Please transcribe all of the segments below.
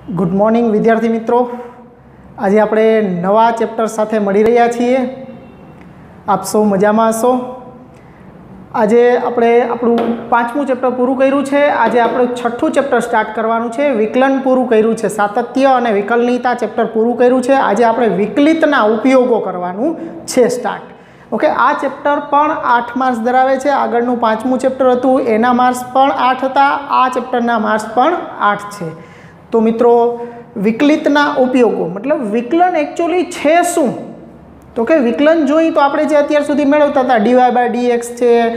Good morning विद्यार्थी मित्रों। आज आप नवा चेप्टर साथे मळी रह्या छीए। आप सौ मजामां हशो। आज आपणे आपणुं 5मुं चेप्टर पूरुं कर्युं छे। आज आपणे 6ठुं चेप्टर स्टार्ट करवानुं छे। विकलन पूरुं कर्युं छे, सातत्य अने विकलनीयता चेप्टर पूरुं कर्युं छे। आज आपणे विकलितना उपयोगो करवानुं छे स्टार्ट। ओके, आ चेप्टर पण 8 मार्क्स धरावे छे। आगळनुं 5मुं चेप्टर हतुं एना मार्क्स पण 8 हता। आ चेप्टरना मार्क्स पण 8 छे। तो मित्रों, विकलितना उपयोगो मतलब विकलन एक्चुअली छे शुं? तो कि विकलन जोईए तो आपणे जे अत्यार सुधी मेळवता हता dy/dx छे,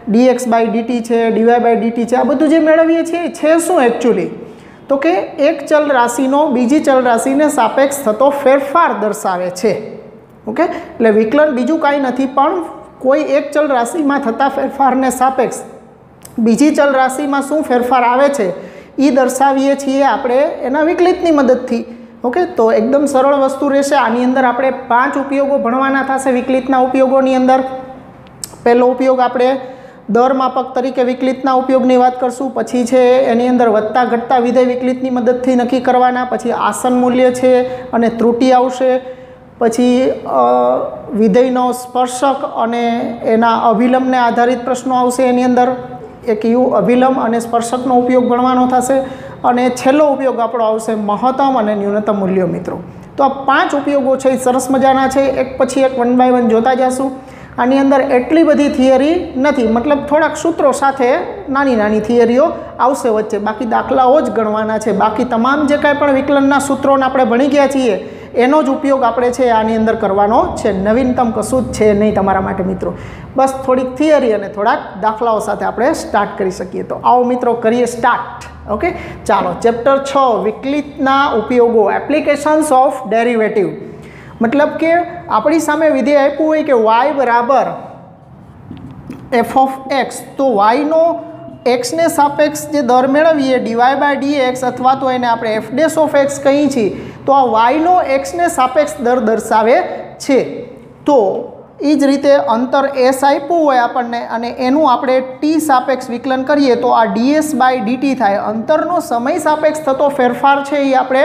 dx/dt छे, dy/dt छे, आ बधुं जे मेळवीए छीए छे शुं एक्चुअली? तो कि एक चल राशिनो बीजी चल राशिने सापेक्ष थतो फेरफार दर्शावे छे। ओके, એટલે વિકલન બીજું કાંઈ નથી પણ કોઈ એક ચલ રાશિમાં થતા ફેરફારને સાપેક્ષ બીજી ચલ રાશિમાં શું ફેરફાર આવે છે એ દર્શાવીએ છીએ આપણે એના વિકલિતની મદદથી। ઓકે, તો એકદમ સરળ વસ્તુ રહેશે। આની અંદર આપણે 5 ઉપયોગો ભણવાના થશે વિકલિતના ઉપયોગોની અંદર। પહેલો ઉપયોગ આપણે દર માપક તરીકે વિકલિતના ઉપયોગની વાત કરશું। પછી છે એની અંદર વધતા ઘટતા વિધેય વિકલિતની મદદથી નક્કી કરવાના। પછી આસન મૂલ્ય છે અને ત્રુટિ આવશે। પછી વિધેયનો સ્પર્શક અને એના અભિલંબને આધારિત પ્રશ્નો આવશે। એની અંદર એક યુ અભિલંબ અને સ્પર્શકનો ઉપયોગ ભણવાનો થશે। અને છેલ્લો ઉપયોગ આપણો આવશે મહત્તમ અને ન્યૂનતમ મૂલ્યો। મિત્રો, તો આ 5 ઉપયોગો છે એ સરસ મજાના છે। એક પછી એક 1 બાય 1 જોતા જશું। આની અંદર એટલી બધી થિયરી નથી, મતલબ થોડાક સૂત્રો સાથે નાની નાની થિયરીઓ આવશે વચ્ચે, બાકી દાખલાઓ જ ગણવાના છે। બાકી તમામ જે કાંઈ પણ વિકલનના સૂત્રોને આપણે ભણી ગયા છીએ એનો જ ઉપયોગ આપણે છે આની અંદર કરવાનો છે। નવીનતમ કશું જ છે નહીં તમારા માટે મિત્રો। બસ થોડીક થિયરી અને થોડાક દાખલાઓ સાથે આપણે સ્ટાર્ટ કરી શકીએ। તો આવો મિત્રો કરીએ સ્ટાર્ટ। ઓકે, ચાલો ચેપ્ટર 6 વિકલિતના ઉપયોગો, એપ્લિકેશન્સ ઓફ ડેરિવેટિવ। मतलब કે આપણી સામે વિધેય આપ્યું હોય કે y બરાબર f of x, તો y નો x ને સાપેક્ષ જે દર મેળવીએ dy/dx અથવા તો એને આપણે f dash of x કહીએ છીએ, તો આ y નો x ને સાપેક્ષ દર દર્શાવે છે। તો એ જ રીતે અંતર s આપ્યું હોય આપણને અને એનું આપણે t સાપેક્ષ વિકલન કરીએ તો આ ds/dt થાય। અંતરનો સમય સાપેક્ષ થતો ફેરફાર છે એ આપણે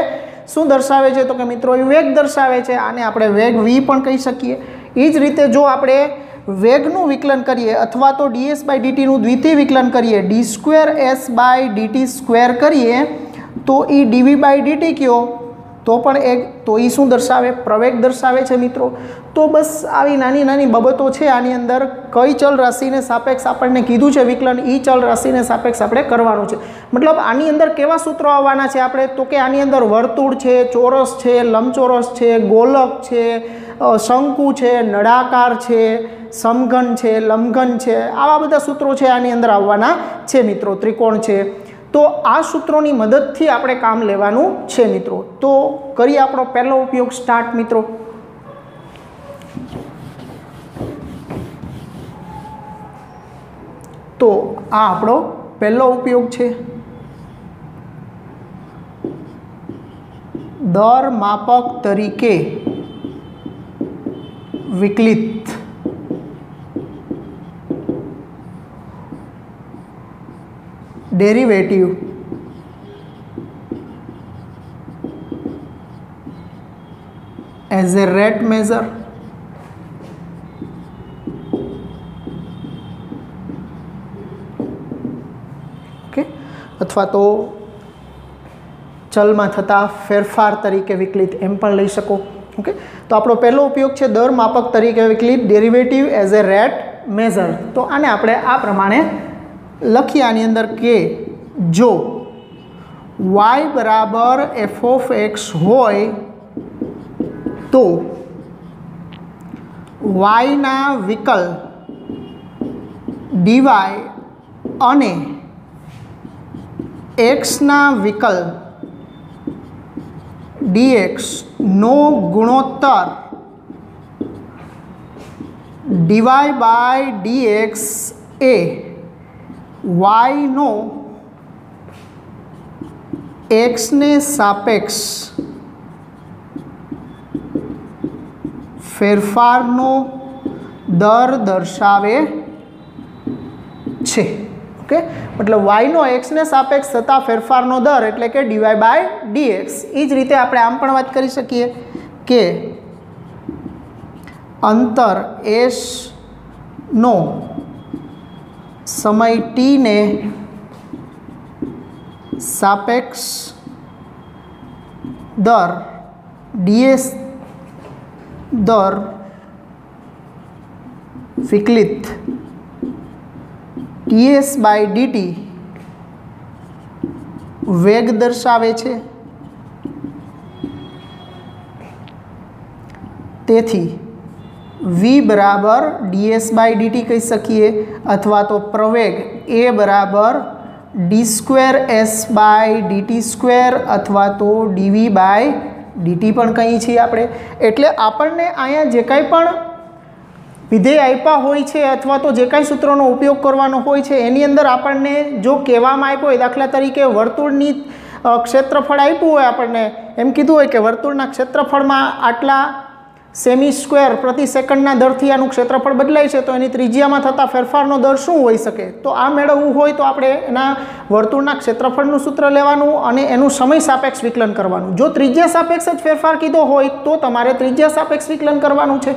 શું દર્શાવે છે? તો કે મિત્રો એ વેગ દર્શાવે છે। આને આપણે વેગ v પણ કહી શકીએ। એ જ રીતે જો આપણે વેગનું વિકલન કરીએ અથવા તો ds/dtનું દ્વિતીય વિકલન કરીએ, d2s/dt² કરીએ તો એ dv/dt કયો? તો પણ એક, તો એ શું દર્શાવે? પ્રવેગ દર્શાવે છે મિત્રો। તો બસ આવી નાની નાની બાબતો છે આની અંદર। કઈ ચલ રાશિને સાપેક્ષ આપણને કીધું છે વિકલન, એ ચલ રાશિને સાપેક્ષ આપણે કરવાનું છે। મતલબ આની અંદર કેવા સૂત્રો આવવાના છે આપણે? તો કે આની અંદર વર્તુળ છે, ચોરસ છે, લંબચોરસ છે, ગોલક છે, શંકુ છે, નળાકાર છે, સમઘન છે, લંબઘન છે, આવા બધા સૂત્રો છે આની અંદર આવવાના છે મિત્રો। ત્રિકોણ છે, તો આ સૂત્રોની મદદથી આપણે કામ લેવાનું છે મિત્રો। તો કરીએ આપણો પહેલો ઉપયોગ સ્ટાર્ટ મિત્રો। તો આ આપણો પહેલો ઉપયોગ છે। દર માપક તરીકે વિકલિત derivative as a rate measure. Okay, अथवा तो चल में थता फेरफार तरीके विकलित एम पण लई शको। ओके, तो आपणो पहलो उपयोग है दर मापक तरीके विकलित derivative as a rate measure. तो आने आपणे आ प्रमाणे लखी आनी अंदर के जो y बराबर f of x होय तो y ना विकल dy अने x ना विकल dx नो गुणोत्तर dy/dx ए y नो x ने सापेक्ष फेरफारनो दर दर्शावे छे। ओके, मतलब y નો x ने सापेक्ष थता फेरफारनो दर एटले के dy/dx। એ જ રીતે આપણે આમ પણ વાત કરી શકીએ કે અંતર s નો સમય t ને सापेक्ष दर ds दर विकलित ts/dt वेग दर्शावे छे। तेथी v बराबर ds/dt कही सकीए अथवा तो प्रवेग a बराबर d²s/dt² अथवा तो dv/dt पण कही छे आपणे। एटले आपणने अहींया जे कांई पण विधेय आप्या होय छे अथवा तो जे कांई सूत्रोनो उपयोग करवानो होय छे एनी अंदर आपणने जो कहेवामां आप्यो होय, दाखला तरीके वर्तुळनी क्षेत्रफळ आप्युं होय, आपणने एम कीधुं होय के वर्तुळना क्षेत्रफळमां आटला सेमी स्क्वेर प्रति सेकंडना दरथी आनुं क्षेत्रफळ बदलाय छे, तो एनी त्रिज्यामां थता फेरफारनो दर शुं होई शके? तो आ मेळवવું होय तो आपणे एना वर्तुळना क्षेत्रफळनुं सूत्र लेवानुं अने एनुं समय सापेक्ष विकलन करवानुं। जो त्रिज्या सापेक्ष ज फेरफार कीधो होय तो तमारे त्रिज्या सापेक्ष विकलन करवानुं छे।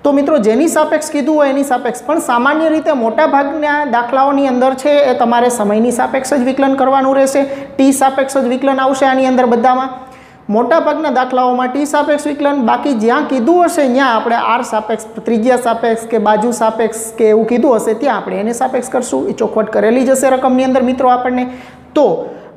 तो मित्रों जेनी सापेक्ष कीधुं होय एनी सापेक्ष, पण सामान्य रीते मोटा भागना दाखलाओनी अंदर छे ए तमारे समयनी सापेक्ष ज विकलन करवानुं रहेशे। टी सापेक्ष ज विकलन आवशे आनी अंदर बधामां। मोटा भागना दाखलाओमां टी सापेक्ष विकलन, बाकी ज्यां कीधुं हशे त्यां आपणे आर सापेक्ष, त्रिज्या सापेक्ष के बाजू सापेक्ष के एवुं कीधुं हशे त्यां आपणे एने सापेक्ष करशुं। ए चोखवट करेली ज हशे रकमनी अंदर मित्रों आपणने। तो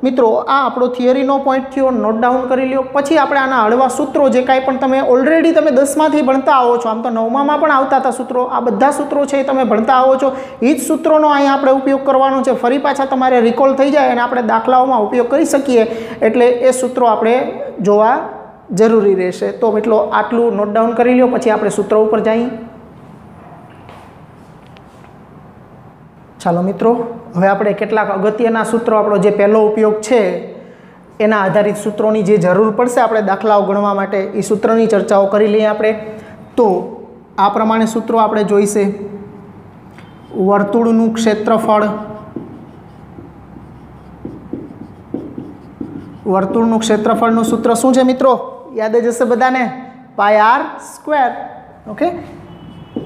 मित्रों आ आपणो थियरीनो पॉइंट थयो, नोट डाउन करी ल्यो। पछी आपणे आना हळवा सूत्रो जे कांई पण तमे ऑलरेडी तमे 10मांथी भणता आवो छो, आम तो 9मां पण आवता हता सूत्रो, आ बधा सूत्रो छे तमे भणता आवो छो। ई ज सूत्रोनो अहींया आपणे उपयोग करवानो छे। फरी पाछा तमारे रिकॉल थई जाय अने आपणे दाखलाओमां उपयोग करी सकीए एटले ए सूत्रो आपणे जोवा जरूरी रहेशे। तो मित्रों आटलुं नोट डाउन करी ल्यो, पछी आपणे सूत्र उपर जाईए। चालो मित्रों हवे आपणे केटलाक अगत्यना सूत्रो, आपणो जे पहेलो उपयोग छे एना आधारित सूत्रोनी जे जरूर पड़शे आपणे दाखलाओ गणवा माटे ए सूत्रनी चर्चाओ करी लईए आपणे। तो आ प्रमाणे सूत्रो आपणे जोईशे। वर्तुळनुं क्षेत्रफळ, वर्तुळनुं क्षेत्रफळनुं सूत्र शुं छे मित्रों? याद ज हशे बधाने, πr²। Okay,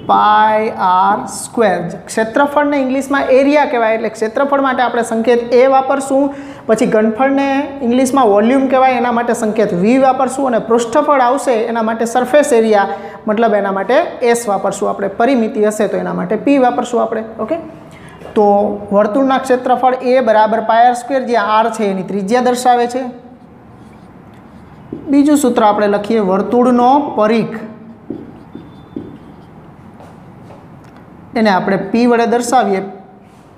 πr²। क्षेत्रफळ ने इंग्लिश में एरिया कहेवाय, एटले क्षेत्रफळ माटे आपणे संकेत ए वापरशुं। पछी घनफळ ने इंग्लिश में वॉल्यूम कहेवाय, एना माटे संकेत v वापरशुं। अने पृष्ठफळ आवशे एना माटे सरफेस एरिया, मतलब एना माटे s वापरशुं आपणे। परिमिति हशे तो एना माटे p वापरशुं आपणे। ओके, तो वर्तुळना क्षेत्रफळ a बराबर πr², ज्यां r छे एनी त्रिज्या दर्शावे छे। बीजुं सूत्र आपणे लखीए, वर्तुळनो परिघ, एने आपणे p वडे दर्शावीए।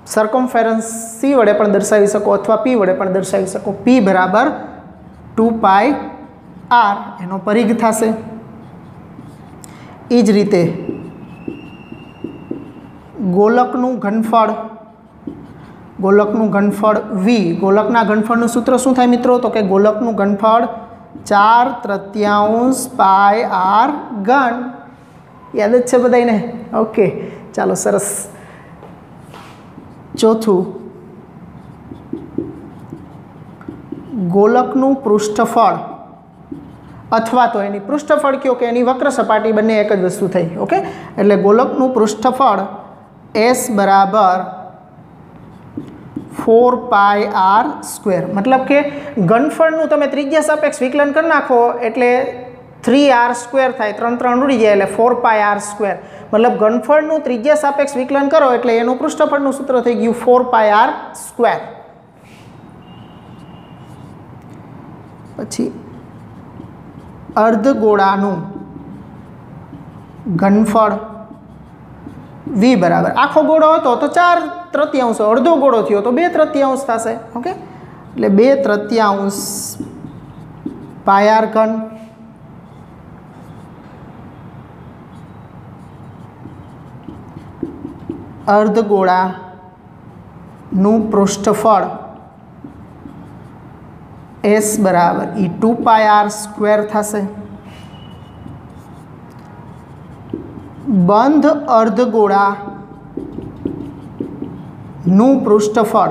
सर्कमफेरन्स c वडे पण दर्शावी शको अथवा p वडे पण दर्शावी शको। p बराबर 2πr एनो परिघ थशे। ए ज रीते गोलकनुं घनफळ, गोलकनुं घनफळ v, गोलकना घनफळनुं सूत्र शुं थाय मित्रों? तो के गोलकनुं घनफळ 4/3 πr घन। याद ज छे बधाने? ओके, चालो सरस। चौथुं, गोलकनुं पृष्ठफळ अथवा तो एनी पृष्ठफळ कहो के एनी वक्र सपाटी बंने एक ज वस्तु थई। ओके, एटले गोलकनुं पृष्ठफळ s बराबर 4πr²। मतलब के घनफळनुं तमे त्रिज्या सापेक्ष विकलन कर नाखो एटले 3r² थाय, 3 उड़ी जाए एटले 4πr²। मतलब घनफळनुं त्रिज्या सापेक्ष विकलन करो एटले एनुं पृष्ठफळनुं सूत्र थई गयुं 4πr²। पछी अर्धगोळानुं घनफळ v बराबर, आखो गोळो हतो तो 4/3, अर्धो गोळो थयो तो 2/3 थशे। ओके, एटले 2/3 πr घन अर्धगोळानुं पृष्ठफळ s बराबर ई 2πr² थशे। बंध अर्धगोळानुं पृष्ठफळ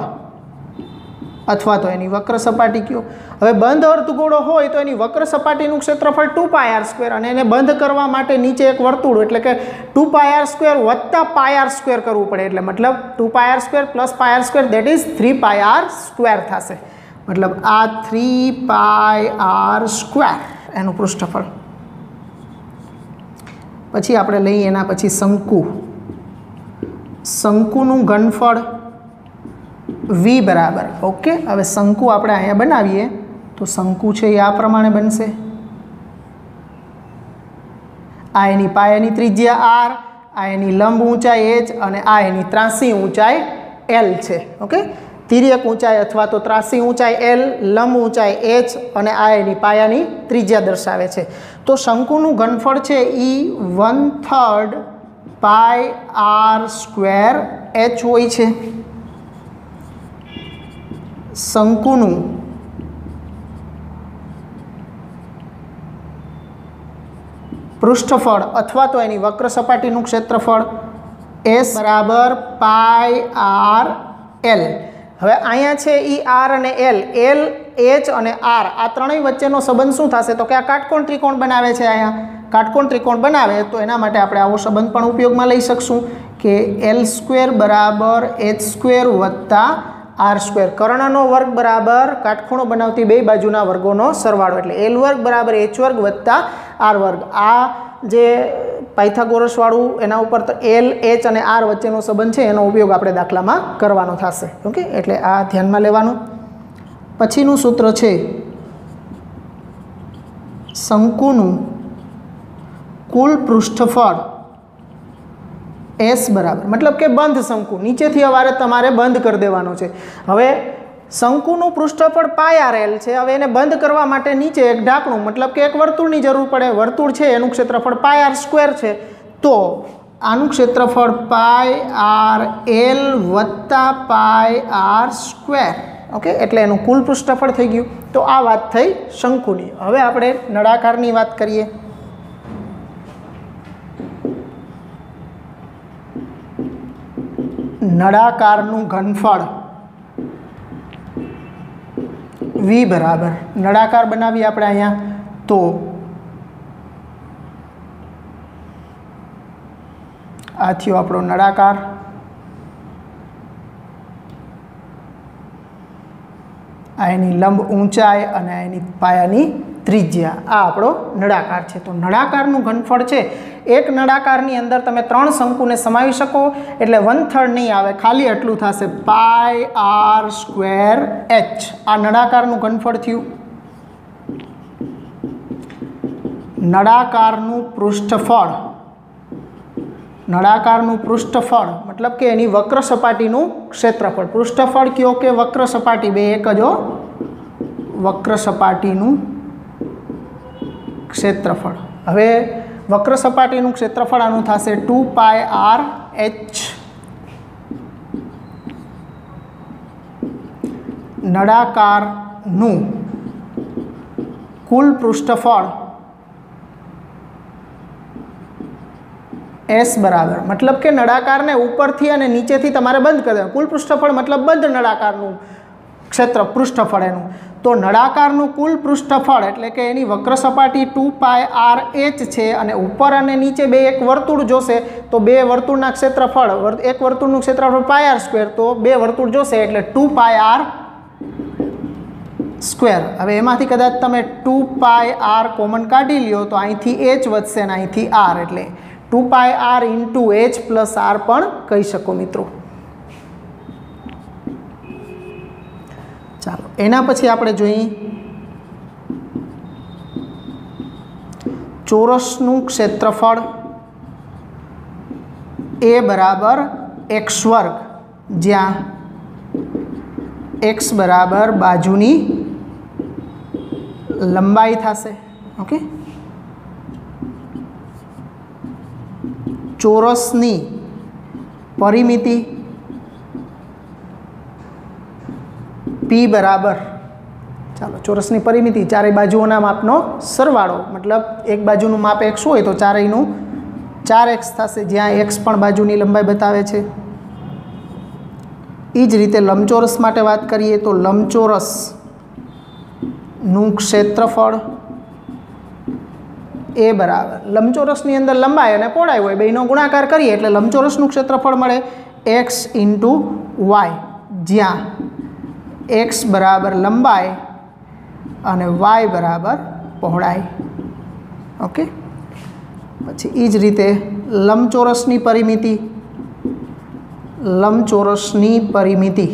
અથવા તો એની વક્ર સપાટી કયો. હવે બંધ અર્ધગોળો હોય તો એની વક્ર સપાટીનું ક્ષેત્રફળ 2πr² અને એને બંધ કરવા માટે નીચે એક વર્તુળ એટલે કે 2πr² વત્તા πr² કરવું પડે. એટલે મતલબ 2πr² plus πr² that is 3πr² થશે. મતલબ આ 3πr² એનું પૃષ્ઠફળ. પછી આપણે લઈએ એના પછી શંકુ. શંકુનું ઘનફળ v બરાબર. ઓકે, હવે શંકુ આપણે અહીંયા બનાવીએ તો શંકુ છે એ આ પ્રમાણે બનશે. આ એની પાયાની ત્રિજ્યા r, આ એની લંબ ઊંચાઈ h અને આ એની ત્રાસી ઊંચાઈ l છે. ઓકે, તિર્યક ઊંચાઈ અથવા તો ત્રાસી ઊંચાઈ l, લંબ ઊંચાઈ h અને આ એની પાયાની ત્રિજ્યા દર્શાવે છે. તો શંકુનું ઘનફળ છે એ 1/3 πr² h હોય છે. શંકુનું પૃષ્ઠફળ અથવા તો એની વક્ર સપાટીનું ક્ષેત્રફળ s બરાબર πr l. હવે અહીંયા છે એ r અને l, l h અને r આ ત્રણેય વચ્ચેનો સંબંધ શું થશે તો કે આ કાટકોણ ત્રિકોણ બનાવે છે. અહીંયા કાટકોણ ત્રિકોણ બનાવે તો એના માટે આપણે આવો સંબંધ પણ ઉપયોગમાં લઈ શકશું કે l² બરાબર h² વત્તા r². કર્ણનો વર્ગ બરાબર કાટખૂણો બનાવતી બે બાજુના વર્ગોનો સરવાળો એટલે l² બરાબર h² વત્તા r². આ જે પાયથાગોરસ વાળું એના ઉપર તો l h અને r વચ્ચેનો સંબંધ છે એનો ઉપયોગ આપણે દાખલામાં કરવાનો થશે. ઓકે, એટલે આ ધ્યાનમાં લેવાનું. પછીનું સૂત્ર છે શંકુનું કુલ પૃષ્ઠફળ s બરાબર મતલબ કે બંધ શંકુ, નીચેથી અવારે તમારે બંધ કરી દેવાનો છે. હવે શંકુનું પૃષ્ઠફળ πrl છે. હવે એને બંધ કરવા માટે નીચે એક ઢાંકણું મતલબ કે એક વર્તુળની જરૂર પડે. વર્તુળ છે એનું ક્ષેત્રફળ πr² છે. તો આનું ક્ષેત્રફળ πrl વત્તા πr². ઓકે, એટલે એનું કુલ પૃષ્ઠફળ થઈ ગયું. તો આ વાત થઈ શંકુની. હવે આપણે નળાકારની વાત કરીએ. નળાકારનું ઘનફળ v બરાબર. નળાકાર બનાવીએ આપણે અહીંયા તો આ થયો આપણો નળાકાર. આ એની લંબ ઊંચાઈ અને એની પાયાની ત્રિજ્યા, આ આપણો નળાકાર છે. તો નળાકારનું ઘનફળ છે, એક નળાકારની અંદર તમે 3 શંકુને સમાવી શકો એટલે 1/3 નહીં આવે, ખાલી એટલું થશે πr² h. આ નળાકારનું ઘનફળ થયું. નળાકારનું પૃષ્ઠફળ મતલબ કે એની વક્ર સપાટીનું ક્ષેત્રફળ. પૃષ્ઠફળ કયો કે વક્ર સપાટી બે એક જ હો. વક્ર સપાટીનું ક્ષેત્રફળ. હવે વક્ર સપાટીનું ક્ષેત્રફળ આનું થશે 2πr h. નળાકારનું કુલ પૃષ્ઠફળ s બરાબર મતલબ કે નળાકારને ઉપરથી અને નીચેથી તમારે બંધ કરી દેવાનું. કુલ પૃષ્ઠફળ મતલબ બંધ નળાકારનું પૃષ્ઠફળ એનું. તો નળાકારનું કુલ પૃષ્ઠફળ એટલે કે એની વક્ર સપાટી 2πr h છે અને ઉપર અને નીચે બે એક વર્તુળ જોશે તો બે વર્તુળના ક્ષેત્રફળ, એક વર્તુળનું ક્ષેત્રફળ πr², તો બે વર્તુળ જોશે એટલે 2πr². હવે એમાંથી કદાચ તમે 2πr કોમન કાઢી લ્યો તો અહીંથી h વધશે અને અહીંથી r એટલે 2πr × h + r પણ કહી શકો મિત્રો. ચાલો એના પછી આપણે જોઈએ ચોરસનું ક્ષેત્રફળ a બરાબર x², જ્યાં x બરાબર બાજુની લંબાઈ થશે. ઓકે, ચોરસની પરિમિતિ p બરાબર, ચાલો ચોરસની પરિમિતિ ચારેય બાજુઓના માપનો સરવાળો મતલબ એક બાજુનું માપ x હોય તો ચારેયનું 4x થશે, જ્યાં x પણ બાજુની લંબાઈ બતાવે છે. એ જ રીતે લંબચોરસ માટે વાત કરીએ તો લંબચોરસનું ક્ષેત્રફળ એ બરાબર લંબચોરસની અંદર લંબાઈ અને પહોળાઈ હોય બેનો ગુણાકાર કરીએ એટલે લંબચોરસનું ક્ષેત્રફળ મળે x × y, જ્યાં x બરાબર લંબાઈ અને y બરાબર પહોળાઈ. ઓકે, પછી એ જ રીતે લંબચોરસની પરિમિતિ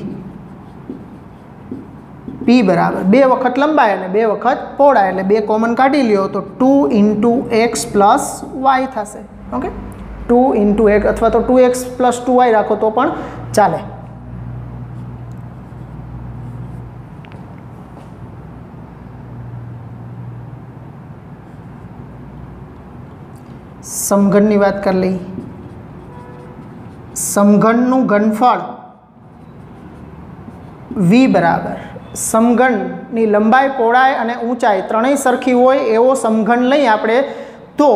p બરાબર 2 વખત લંબાઈ અને 2 વખત પહોળાઈ એટલે 2 કોમન કાઢી લ્યો તો 2 × x + y થશે. ઓકે, 2 × x અથવા તો 2x + 2y રાખો તો પણ ચાલે. સમઘનની વાત કરી લઈ. સમઘનનું ઘનફળ v બરાબર સમઘનની લંબાઈ પહોળાઈ અને ઊંચાઈ ત્રણેય સરખી હોય એવો સમઘન લઈ આપણે તો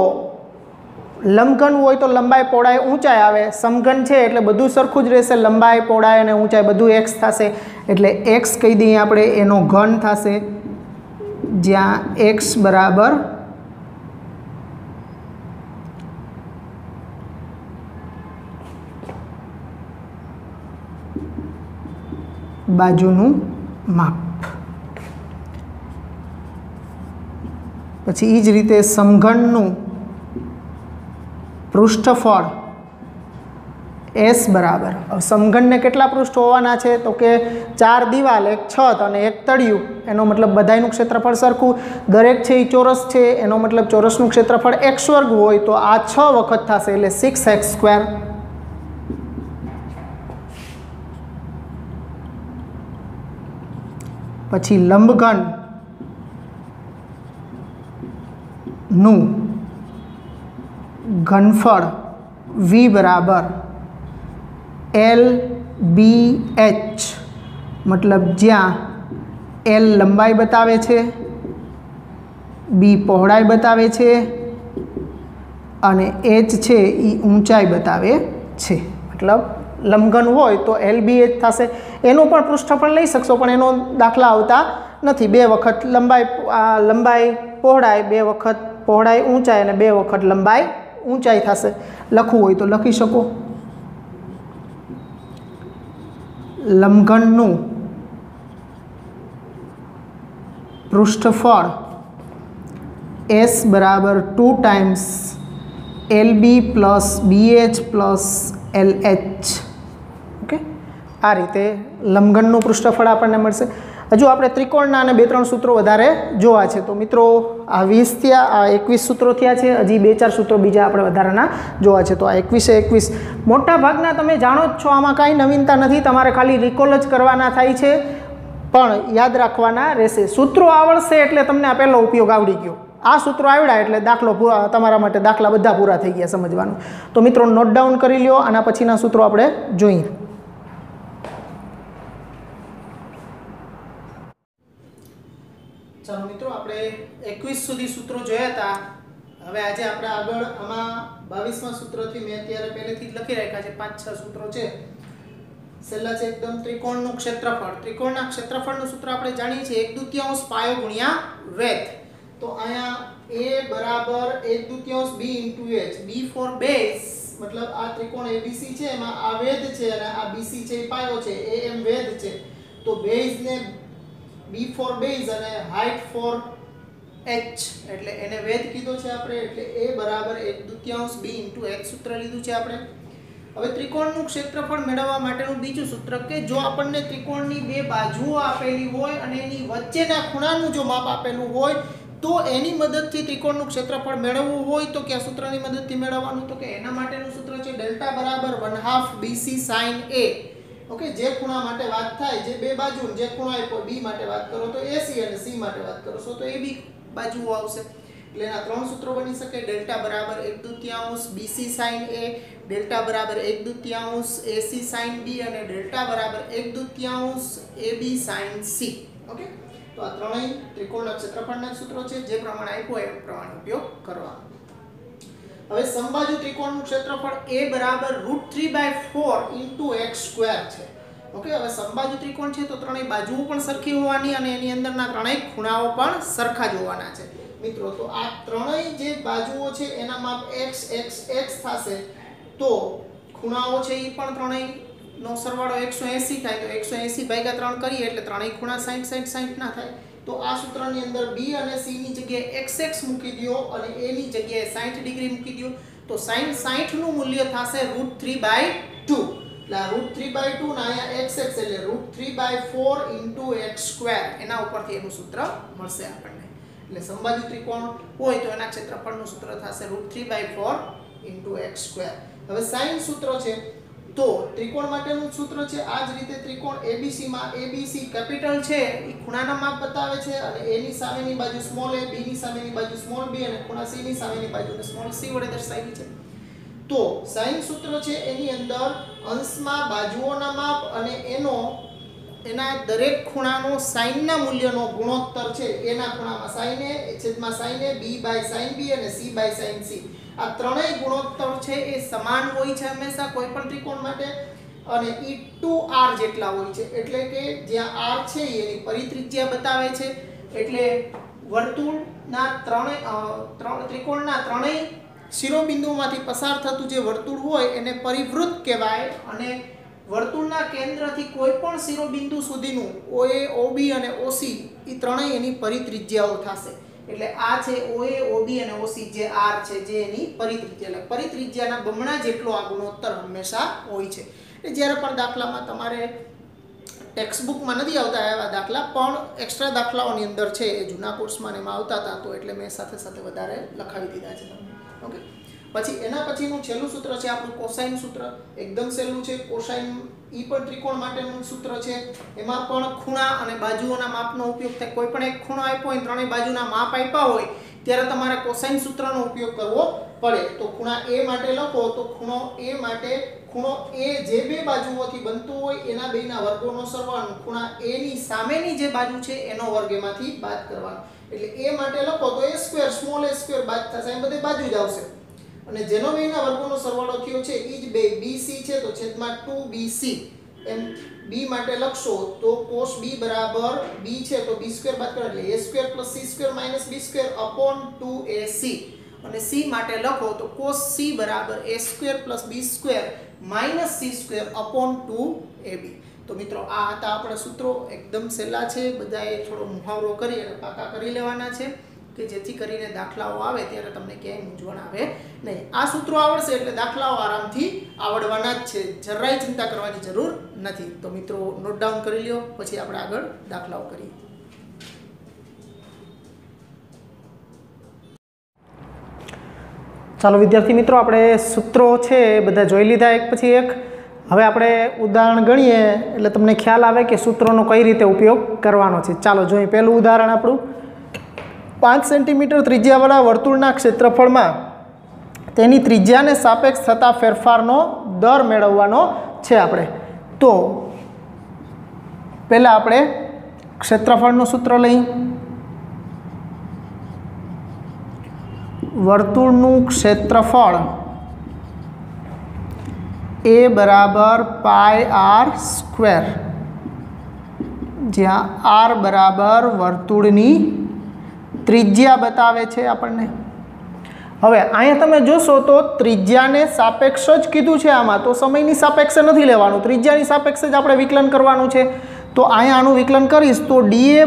લંબઘન હોય તો લંબાઈ પહોળાઈ ઊંચાઈ આવે, સમઘન છે એટલે બધું સરખું જ રહેશે, લંબાઈ પહોળાઈ અને ઊંચાઈ બધું x થશે એટલે x કહી દઈએ આપણે એનો ઘન થશે, જ્યાં x બરાબર બાજુનું માપ. પછી એ જ રીતે સમઘનનું પૃષ્ઠફળ s બરાબર સમઘનને કેટલા પૃષ્ઠ હોવાના છે તો કે 4 દિવાલ, 1 છત અને 1 તળિયું, એનો મતલબ બધાયનું ક્ષેત્રફળ સરખું, દરેક છે એ ચોરસ છે એનો મતલબ ચોરસનું ક્ષેત્રફળ x² હોય તો આ 6 વખત થશે એટલે 6x². પછી લંબઘનનું ઘનફળ v બરાબર LBH, મતલબ જ્યાં L લંબાઈ બતાવે છે, B પહોળાઈ બતાવે છે અને H છે એ ઊંચાઈ બતાવે છે. મતલબ લંબઘન હોય તો LBH થશે. એનું પણ પૃષ્ઠફળ લઈ શકશો પણ એનો દાખલા આવતા નથી. 2 વખત લંબાઈ પહોળાઈ, 2 વખત પહોળાઈ ઊંચાઈ અને 2 વખત લંબાઈ ઊંચાઈ થશે. લખવું હોય તો લખી શકો. લંબઘનનું પૃષ્ઠફળ s બરાબર 2 times LB + BH + LH. Okay, આ રીતે લંબઘનનું પૃષ્ઠફળ આપણને મળશે. હજુ આપણે ત્રિકોણના અને 2-3 સૂત્રો વધારે જોવા છે. તો મિત્રો આ 20 થયા, આ 21 સૂત્રો થયા છે. હજી 2-4 સૂત્રો બીજા આપણે વધારાના જોવા છે. તો આ 21 મોટા ભાગના તમે જાણો જ છો, આમાં કાંઈ નવીનતા નથી, તમારે ખાલી રિકોલ જ કરવાના થાય છે પણ યાદ રાખવાના રહેશે. સૂત્રો આવડશે એટલે તમને આ પહેલો ઉપયોગ આવડી ગયો. આ સૂત્રો આવડ્યા એટલે દાખલો તમારા માટે દાખલા બધા પૂરા થઈ ગયા સમજવાનું. તો મિત્રો નોટ ડાઉન કરી લ્યો, આના પછીના સૂત્રો આપણે જોઈએ. ચાલો મિત્રો, આપણે 21 સુધી સૂત્રો જોયા હતા. હવે આજે આપણે આગળ આમાં 22મા સૂત્રથી મેં અત્યારે પહેલેથી જ લખી રાખ્યા છે, 5-6 સૂત્રો છે. છેલ્લા છે એકદમ ત્રિકોણનું ક્ષેત્રફળ. ત્રિકોણના ક્ષેત્રફળનું સૂત્ર આપણે જાણીએ છીએ 1/2 પાયો ગુણ્યા વેધ. તો અહીંયા a બરાબર 1/2 b × h, b for base, મતલબ આ ત્રિકોણ abc છે એમાં આ વેધ છે અને આ bc છે એ પાયો છે, am વેધ છે. તો બેઝ ને b ફોર બેઝ અને હાઈટ ફોર h એટલે એને વેધ કીધો છે આપણે. એટલે a બરાબર 1/2 b × h સૂત્ર લીધું છે આપણે. હવે ત્રિકોણનું ક્ષેત્રફળ મેળવવા માટેનું બીજું સૂત્ર કે જો આપણને ત્રિકોણની 2 બાજુઓ આપેલી હોય અને એની વચ્ચેના ખૂણાનું જો માપ આપેલું હોય તો એની મદદથી ત્રિકોણનું ક્ષેત્રફળ મેળવવું હોય તો કયા સૂત્રની મદદથી મેળવવાનું? તો કે એના માટેનું સૂત્ર છે ડેલ્ટા બરાબર 1/2 BC sin A. ઓકે, જે ખૂણા માટે વાત થાય, જે 2 બાજુ, જે ખૂણા આપ્યો B માટે વાત કરો તો AC અને C માટે વાત કરો છો તો AB બાજુઓ આવશે. એટલે એના 3 સૂત્રો બની શકે. ડેલ્ટા બરાબર 1/2 BC sin A, ડેલ્ટા બરાબર 1/2 AC sin B અને ડેલ્ટા બરાબર 1/2 AB sin C. ઓકે, તો આ ત્રણેય ત્રિકોણના ક્ષેત્રફળના સૂત્રો છે. જે પ્રમાણે આપ્યો એ પ્રમાણે ઉપયોગ કરવાનો. હવે સમબાજુ ત્રિકોણનું ક્ષેત્રફળ a બરાબર √3/4 × x² છે. ઓકે, હવે સમબાજુ ત્રિકોણ છે તો ત્રણેય બાજુઓ પણ સરખી હોવાની અને એની અંદરના ત્રણેય ખૂણાઓ પણ સરખા જ હોવાના છે મિત્રો. તો આ ત્રણેય જે બાજુઓ છે એના માપ x x x થશે, તો ખૂણાઓ છે એ પણ ત્રણેય નો સરવાળો 180 થાય. તો 180 ભાગ્યા 3 કરીએ એટલે ત્રણેય ખૂણા 60 60 60 ના થાય. તો આ સૂત્રની અંદર b અને c ની જગ્યાએ xx મૂકી દો અને a ની જગ્યાએ 60 ડિગ્રી મૂકી દો. તો sin 60 નું મૂલ્ય થશે √3/2. એટલે √3/2 ના અહીંયા xx એટલે √3/4 x². એના ઉપરથી એનું સૂત્ર મળશે આપણને. એટલે સમબાજુ ત્રિકોણ હોય તો એના ક્ષેત્રફળનું સૂત્ર થશે √3/4 x². હવે sin સૂત્ર છે તો ત્રિકોણ માટેનું સૂત્ર છે આ જ રીતે. ત્રિકોણ ABC માં ABC કેપિટલ છે એ ખૂણાના માપ બતાવે છે અને A ની સામેની બાજુ સ્મોલ a, B ની સામેની બાજુ સ્મોલ b અને ખૂણા C ની સામેની બાજુને સ્મોલ c વડે દર્શાવી છે. તો sin સૂત્ર છે એની અંદર અંશમાં બાજુઓના માપ અને એના દરેક ખૂણાનો sin ના મૂલ્યનો ગુણોત્તર છે એના ખૂણામાં sin a છેદમાં sin a, b/sin b અને c/sin c. આ ત્રણેય ગુણોત્તર છે એ સમાન હોય છે હંમેશા કોઈ પણ ત્રિકોણ માટે અને ઈ 2r જેટલા હોય છે. એટલે કે જ્યાં r છે એની પરિત્રિજ્યા બતાવે છે. એટલે વર્તુળના ત્રિકોણના ત્રણેય શિરોબિંદુઓમાંથી પસાર થતું જે વર્તુળ હોય એને પરિવૃત્ત કહેવાય અને વર્તુળના કેન્દ્રથી કોઈ પણ શિરોબિંદુ સુધીનું OA, OB અને OC એ ત્રણેય એની પરિત્રિજ્યાઓ થશે. એટલે આ છે OA, OB અને OC જે r છે જે એની પરિત્રિજ્યા. એટલે પરિત્રિજ્યાના બમણા જેટલો આ ગુણોત્તર હંમેશા હોય છે. એટલે જ્યારે પણ દાખલામાં તમારે ટેક્સ્ટબુકમાં નથી આવતા એવા દાખલા પણ એક્સ્ટ્રા દાખલાઓની અંદર છે એ જૂના કોર્સમાં એમાં આવતા હતા, તો એટલે મેં સાથે સાથે વધારે લખાવી દીધા છે તમને. ઓકે, પછી એના પછીનું છેલ્લું સૂત્ર છે આપણું કોસાઇન સૂત્ર. એકદમ સહેલું છે. કોસાઇન ઈ પણ ત્રિકોણ માટેનું સૂત્ર છે. એમાં પણ ખૂણા અને બાજુઓના માપનો ઉપયોગ થાય. કોઈ પણ એક ખૂણો આપ્યો હોય ત્રણેય બાજુના માપ આપ્યા હોય ત્યારે તમારે કોસાઇન સૂત્રનો ઉપયોગ કરવો પડે. તો ખૂણા a માટે લખો તો ખૂણો a જે બે બાજુઓથી બનતું હોય એના બેના વર્ગોનો સરવાળો, ખૂણા a ની સામેની જે બાજુ છે એનો વર્ગ એમાંથી બાદ કરવાનો. એટલે a માટે લખો તો a² સ્મોલ a² બાદ થશે. એ બધે બાજુ જ આવશે અને જેનો બેના વર્ગોનો સરવાળો થયો છે એ જ બે BC છે તો છેદમાં 2BC. એમ b માટે લખશો તો cos b બરાબર b છે તો b² બાદ કરો એટલે a² + c² - b²/2ac. અને c માટે લખો તો cos c બરાબર a² + b² - c²/2ab. તો મિત્રો આ હતા આપણા સૂત્રો. એકદમ સહેલા છે. બધાએ થોડો મુહાવરો કરી અને પાકા કરી લેવાના છે કે જેથી કરીને દાખલાઓ આવે ત્યારે તમને ક્યાંય મૂંઝવણ આવે નહીં. આ સૂત્રો આવડશે એટલે દાખલાઓ આરામથી આવડવાના જ છે. જરાય ચિંતા કરવાની જરૂર નથી. તો મિત્રો નોટ ડાઉન કરી લ્યો, પછી આપણે આગળ દાખલાઓ કરીએ. ચાલો વિદ્યાર્થી મિત્રો, આપણે સૂત્રો છે એ બધા જોઈ લીધા એક પછી એક. હવે આપણે ઉદાહરણ ગણીએ એટલે તમને ખ્યાલ આવે કે સૂત્રોનો કઈ રીતે ઉપયોગ કરવાનો છે. ચાલો જોઈએ. પહેલું ઉદાહરણ આપણું 5 સેન્ટીમીટર ત્રિજ્યાવાળા વર્તુળના ક્ષેત્રફળમાં તેની ત્રિજ્યાને સાપેક્ષ થતા ફેરફારનો દર મેળવવાનો છે આપણે. તો પહેલાં આપણે ક્ષેત્રફળનું સૂત્ર લઈ. વર્તુળનું ક્ષેત્રફળ a બરાબર πr², જ્યાં r બરાબર વર્તુળની ત્રિજ્યા બતાવે છે આપણને. હવે અહીંયા તમે જોશો તો ત્રિજ્યાને સાપેક્ષ જ કીધું છે આમાં, તો સમયની સાપેક્ષે નથી લેવાનું, ત્રિજ્યાની સાપેક્ષે જ આપણે વિકલન કરવાનું છે. તો અહીંયા આનું વિકલન કરીશ તો dA/dr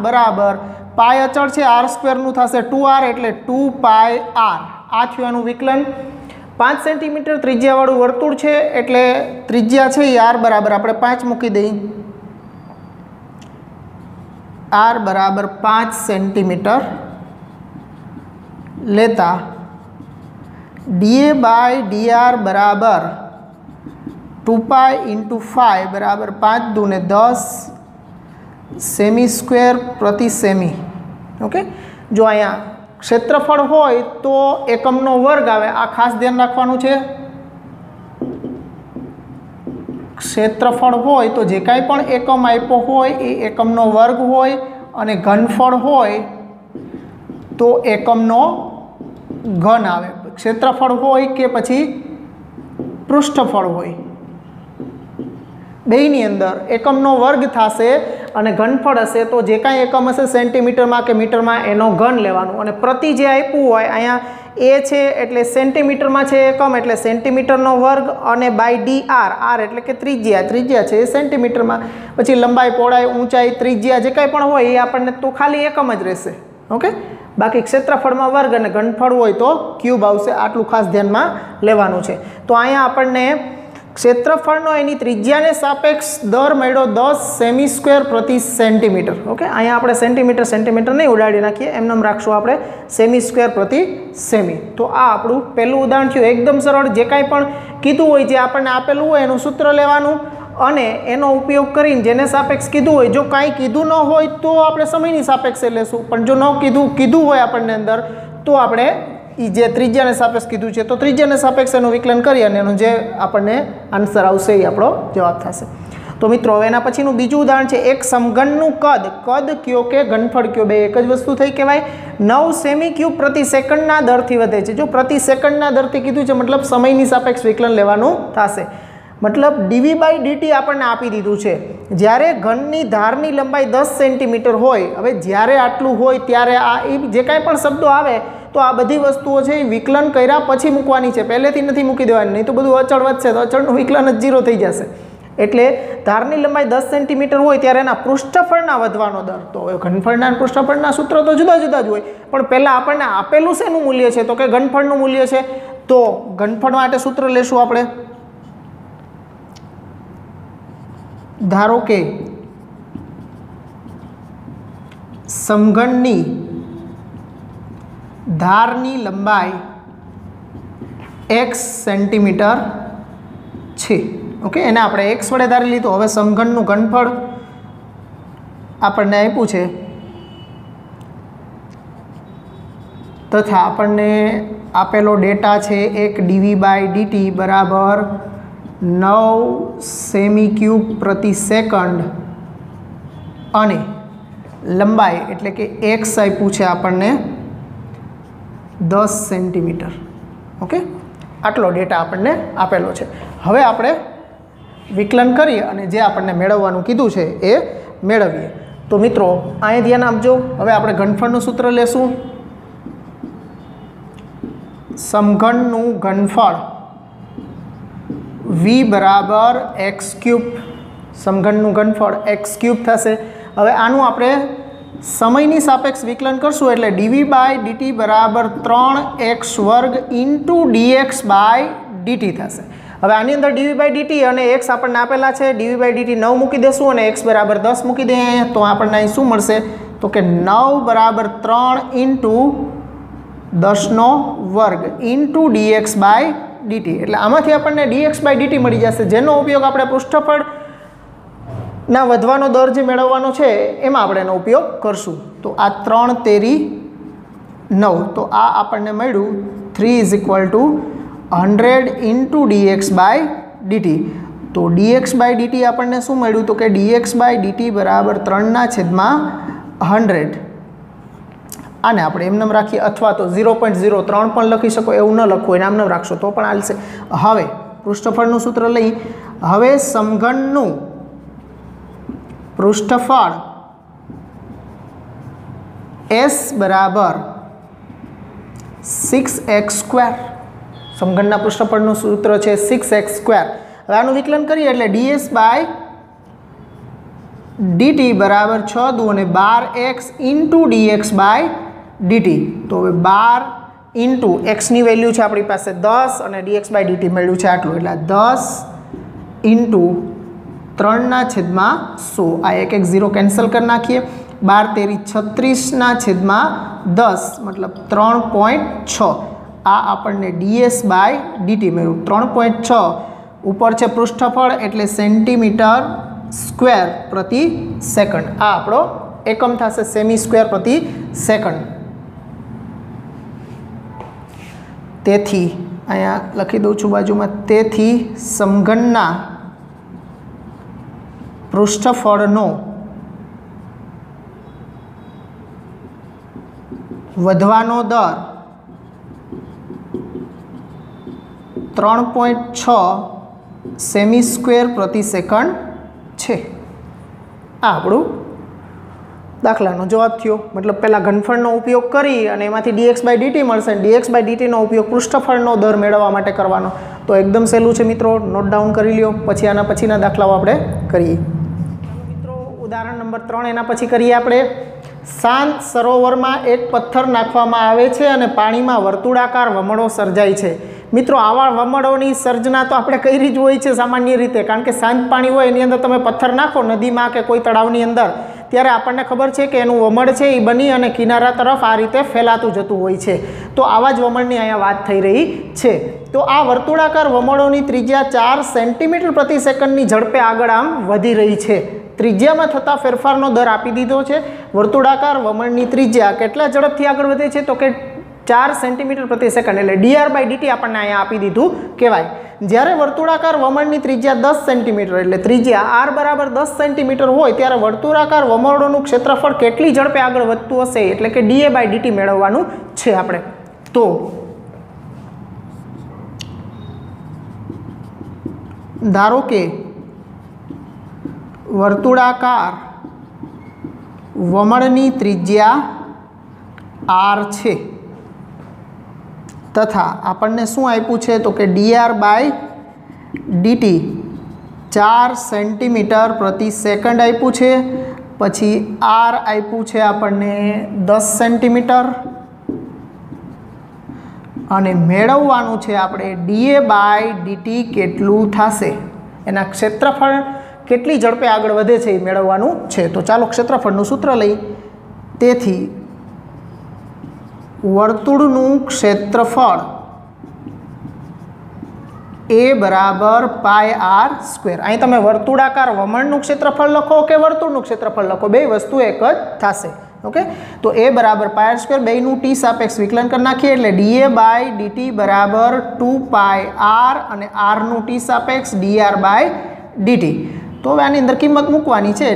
બરાબર પાય અચળ છે r² નું થશે 2r એટલે 2πr. આ થયું આનું વિકલન. 5 સેન્ટીમીટર ત્રિજ્યાવાળું વર્તુળ છે એટલે ત્રિજ્યા છે એ r બરાબર આપણે 5 મૂકી દઈએ. r બરાબર 5 સેન્ટીમીટર લેતા dA/dr બરાબર 2π × 5 બરાબર 5 દૂને 10 સેમી² પ્રતિ સેમી. ઓકે, જો અહીંયા ક્ષેત્રફળ હોય તો એકમનો વર્ગ આવે. આ ખાસ ધ્યાન રાખવાનું છે. ક્ષેત્રફળ હોય તો જે કાંઈ પણ એકમ આપ્યો હોય એ એકમનો વર્ગ હોય અને ઘનફળ હોય તો એકમનો ઘન આવે. ક્ષેત્રફળ હોય કે પછી પૃષ્ઠફળ હોય. બેયની અંદર એકમનો વર્ગ થશે અને ઘનફળ હશે તો જે કાંઈ એકમ હશે સેન્ટીમીટરમાં કે મીટરમાં એનો ઘન લેવાનું અને પ્રતિ જે આપ્યું હોય અહીંયા એ છે એટલે સેન્ટીમીટરમાં છે એકમ એટલે સેન્ટીમીટરનો વર્ગ અને બાય ડી આર એટલે કે ત્રિજ્યા છે એ સેન્ટીમીટરમાં, પછી લંબાઈ પહોળાઈ ઊંચાઈ ત્રિજ્યા જે કાંઈ પણ હોય એ આપણને તો ખાલી એકમ જ રહેશે. ઓકે, બાકી ક્ષેત્રફળમાં વર્ગ અને ઘનફળ હોય તો ક્યુબ આવશે. આટલું ખાસ ધ્યાનમાં લેવાનું છે. તો અહીંયા આપણને ક્ષેત્રફળનો એની ત્રિજ્યાને સાપેક્ષ દર મળ્યો 10 સેમી સ્ક્વેર પ્રતિ સેન્ટીમીટર. ઓકે, અહીંયા આપણે સેન્ટીમીટર નહીં ઉડાડી નાખીએ, એમને રાખશું આપણે સેમી સ્ક્વેર પ્રતિ સેમી. તો આ આપણું પહેલું ઉદાહરણ થયું. એકદમ સરળ. જે કાંઈ પણ કીધું હોય, જે આપણને આપેલું હોય એનું સૂત્ર લેવાનું અને એનો ઉપયોગ કરીને જેને સાપેક્ષ કીધું હોય, જો કાંઈ કીધું ન હોય તો આપણે સમયની સાપેક્ષે લેશું, પણ જો ન કીધું હોય આપણને અંદર તો આપણે એ જે ત્રિજ્યાને સાપેક્ષ કીધું છે તો ત્રિજ્યાને સાપેક્ષ એનું વિકલન કરી અને એનું જે આપણને આન્સર આવશે એ આપણો જવાબ થશે. તો મિત્રો હવે એના પછીનું બીજું ઉદાહરણ છે. એક સમઘનનું કદ કયો કે ઘનફળ કયો, બે એક જ વસ્તુ થઈ કહેવાય. 9 સેમી ક્યુબ પ્રતિ સેકન્ડના દરથી વધે છે. જો પ્રતિ સેકન્ડના દરથી કીધું છે મતલબ સમયની સાપેક્ષ વિકલન લેવાનું થશે. મતલબ ડીવી બાય ડીટી આપણને આપી દીધું છે. જ્યારે ઘનની ધારની લંબાઈ 10 સેન્ટીમીટર હોય, હવે જ્યારે આટલું હોય ત્યારે આ જે કાંઈ પણ શબ્દો આવે તો આ બધી વસ્તુઓ છે એ વિકલન કર્યા પછી મૂકવાની છે, પહેલેથી નથી મૂકી દેવાની, નહીં તો બધું અચળ વધશે તો અચળનું વિકલન જ 0 થઈ જશે. એટલે ધારની લંબાઈ 10 સેન્ટીમીટર હોય ત્યારે એના પૃષ્ઠફળના વધવાનો દર. તો ઘનફળના અને પૃષ્ઠફળના સૂત્ર તો જુદા જુદા જ હોય, પણ પહેલાં આપણને આપેલું શેનું મૂલ્ય છે તો કે ઘનફળનું મૂલ્ય છે. તો ઘનફળ માટે સૂત્ર લેશું આપણે. ધારો કે સમઘનની ધારની લંબાઈ x સેન્ટીમીટર છે. ઓકે, એને આપણે x વડે ધારી લીધું. હવે સમઘનનું ઘનફળ આપણને આપ્યું છે તથા આપણને આપેલો ડેટા છે એક ડીવી બાય ડીટી બરાબર 9 સેમી ક્યુબ પ્રતિ સેકન્ડ અને લંબાઈ એટલે કે x આપ્યું છે આપણને 10 સેન્ટીમીટર. ઓકે, આટલો ડેટા આપણને આપેલો છે. હવે આપણે વિકલન કરી અને જે આપણને મેળવવાનું કીધું છે એ મેળવીએ. તો મિત્રો અહીં ધ્યાન આપજો. હવે આપણે ઘનફળનું સૂત્ર લેશું. સમઘનનું ઘનફળ v બરાબર એક્સ ક્યુબ. સમઘનનું ઘનફળ એક્સ ક્યુબ થશે. હવે આનું આપણે સમયની સાપેક્ષ વિકલન કરશું એટલે ડીવી બાય ડીટી બરાબર 3x વર્ગ ઇન્ટુ ડીએક્સ બાય ડીટી થશે. હવે આની અંદર ડીવી બાય ડીટી અને એક્સ આપણને આપેલા છે. ડીવી બાય ડીટી 9 મૂકી દેશું અને એક્સ બરાબર 10 મૂકી દઈએ તો આપણને અહીં શું મળશે તો કે 9 બરાબર 3 ઇન્ટુ 10નો વર્ગ ઇન્ટુ ડીએક્સ બાય ડીટી. એટલે આમાંથી આપણને ડીએક્સ બાય ડીટી મળી જશે, જેનો ઉપયોગ આપણે પૃષ્ઠફળ ના વધવાનો દર જે મેળવવાનો છે એમાં આપણે એનો ઉપયોગ કરશું. તો આ 3 તેરી 9, તો આ આપણને મળ્યું 3 = 100 ઇન્ટુ ડીએક્સ બાય ડીટી. તો ડીએક્સ બાય ડીટી આપણને શું મળ્યું તો કે ડીએક્સ બાય ડીટી બરાબર 3/100. આને આપણે એમને રાખીએ અથવા તો 0.03 પણ લખી શકો, એવું ન લખવું એને આમને રાખશો તો પણ હાલશે. હવે પૃષ્ઠફળનું સૂત્ર લઈ. હવે સમઘનનું પૃષ્ઠફળ s બરાબર 6x². સમઘનના પૃષ્ઠફળનું સૂત્ર છે 6x². હવે આનું વિકલન કરીએ એટલે ds બાય dt બરાબર 6 × 2 = 12x into dx by dt. તો હવે 12 ઇન્ટુ એક્સની વેલ્યુ છે આપણી પાસે 10 અને dx બાય dt મળ્યું છે આટલું, એટલે 10 ઇન્ટુ 3/100. આ એક 0 કેન્સલ કરી નાખીએ. 12 તેરી 36/10 મતલબ 3.6. આ આપણને ds બાય dt મળ્યું 3.6. ઉપર છે પૃષ્ઠફળ એટલે સેન્ટીમીટર સ્ક્વેર પ્રતિ સેકન્ડ. આ આપણો એકમ થશે સેમી સ્ક્વેર પ્રતિ સેકન્ડ. તેથી અહીંયા લખી દઉં છું બાજુમાં. તેથી સમઘનના પૃષ્ઠફળનો વધવાનો દર 3.6 સેમી સ્ક્વેર પ્રતિ સેકન્ડ છે। આ આપણું દાખલાનો જવાબ થયો। મતલબ પહેલાં ઘનફળનો ઉપયોગ કરી અને એમાંથી dx/dt મળશે, dx/dtનો ઉપયોગ પૃષ્ઠફળનો દર મેળવવા માટે કરવાનો। તો એકદમ સહેલું છે મિત્રો, નોટ ડાઉન કરી લ્યો, પછી આના પછીના દાખલાઓ આપણે કરીએ। મિત્રો ઉદાહરણ નંબર 3 એના પછી કરીએ આપણે। શાંત સરોવરમાં એક પથ્થર નાખવામાં આવે છે અને પાણીમાં વર્તુળાકાર વમળો સર્જાય છે। મિત્રો આવા વમળોની સર્જના તો આપણે કરી જ હોય છે સામાન્ય રીતે, કારણ કે શાંત પાણી હોય એની અંદર તમે પથ્થર નાખો નદીમાં કે કોઈ તળાવની અંદર, ત્યારે આપણને ખબર છે કે એનું વમળ છે એ બની અને કિનારા તરફ આ રીતે ફેલાતું જતું હોય છે। તો આવા જ વમળની અહીંયા વાત થઈ રહી છે। તો આ વર્તુળાકાર વમળોની ત્રિજ્યા 4 સેન્ટીમીટર પ્રતિ સેકન્ડની ઝડપે આગળ આમ વધી રહી છે। ત્રિજ્યામાં થતા ફેરફારનો દર આપી દીધો છે। વર્તુળાકાર વમળની ત્રિજ્યા કેટલા ઝડપથી આગળ વધે છે? તો કે 4 સેન્ટીમીટર પ્રતિ સેકન્ડ, એટલે dr/dt આપણને અહીંયા આપી દીધું કહેવાય। જ્યારે વર્તુળાકાર વમળની ત્રિજ્યા 10 સેન્ટીમીટર, એટલે ત્રિજ્યા r બરાબર 10 સેન્ટીમીટર હોય ત્યારે વર્તુળાકાર વમળોનું ક્ષેત્રફળ કેટલી ઝડપે આગળ વધતું હશે, એટલે કે dA/dt મેળવવાનું છે આપણે। તો ધારો કે વર્તુળાકાર વમળની ત્રિજ્યા r છે તથા આપણને શું આપ્યું છે? તો કે dr/dt 4 સેન્ટીમીટર પ્રતિ સેકન્ડ આપ્યું છે, પછી r આપ્યું છે આપણને 10 સેન્ટીમીટર, અને મેળવવાનું છે આપણે dA/dt કેટલું થશે, એના ક્ષેત્રફળ કેટલી ઝડપે આગળ વધે છે એ મેળવવાનું છે। તો ચાલો ક્ષેત્રફળનું સૂત્ર લઈ। તેથી વર્તુળનું ક્ષેત્રફળ A બરાબર πr²। અહીં તમે વર્તુળાકાર વમળનું ક્ષેત્રફળ લખો કે વર્તુળનું ક્ષેત્રફળ લખો, બે વસ્તુ એક જ થશે। ઓકે, તો A બરાબર πr², બેયનું t સાપેક્ષ વિકલન કરી નાખીએ એટલે dA/dt બરાબર 2πr અને r નું t સાપેક્ષ dr/dt। તો હવે આની અંદર કિંમત મૂકવાની છે।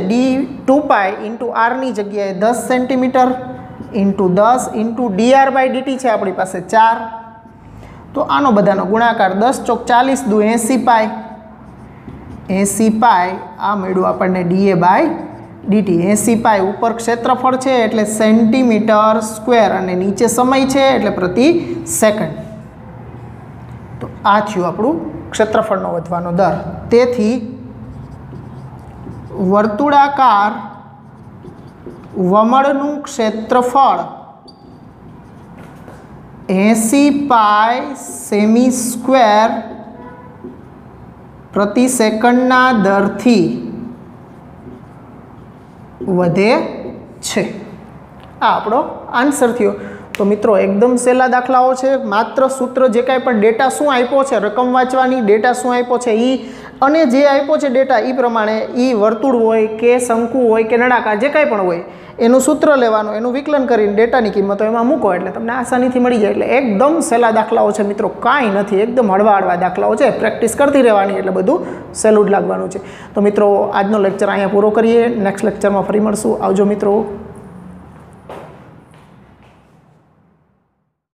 2π × r ની જગ્યાએ 10 સેન્ટીમીટર × 10 × dr/dt છે આપણી પાસે 4, તો આનો બધાનો ગુણાકાર 10 ચોક 40 દુ 80π, 80π આ મળ્યું આપણને dA/dt। 80π ઉપર ક્ષેત્રફળ છે એટલે સેન્ટીમીટર સ્ક્વેર અને નીચે સમય છે એટલે પ્રતિ સેકન્ડ। તો આ થયું આપણું ક્ષેત્રફળનો વધવાનો દર। તેથી વર્તુળાકાર વમળનું ક્ષેત્રફળ 80π સેમી સ્ક્વેર પ્રતિ સેકન્ડના દરથી વધે છે। આ આપણો આન્સર થયો। તો મિત્રો એકદમ સહેલા દાખલાઓ છે, માત્ર સૂત્ર જે કાંઈ પણ ડેટા શું આપ્યો છે, રકમ વાંચવાની, ડેટા શું આપ્યો છે એ, અને જે આપ્યો છે ડેટા એ પ્રમાણે એ વર્તુળ હોય કે શંકુ હોય કે નળાકાર જે કાંઈ પણ હોય એનું સૂત્ર લેવાનું, એનું વિકલન કરીને ડેટાની કિંમતો એમાં મૂકો એટલે તમને આસાનીથી મળી જાય। એટલે એકદમ સહેલા દાખલાઓ છે મિત્રો, કાંઈ નથી, એકદમ હળવા હળવા દાખલાઓ છે, પ્રેક્ટિસ કરતી રહેવાની એટલે બધું સહેલું જ લાગવાનું છે। તો મિત્રો આજનો લેક્ચર અહીંયા પૂરો કરીએ, નેક્સ્ટ લેક્ચરમાં ફરી મળશું। આવજો મિત્રો।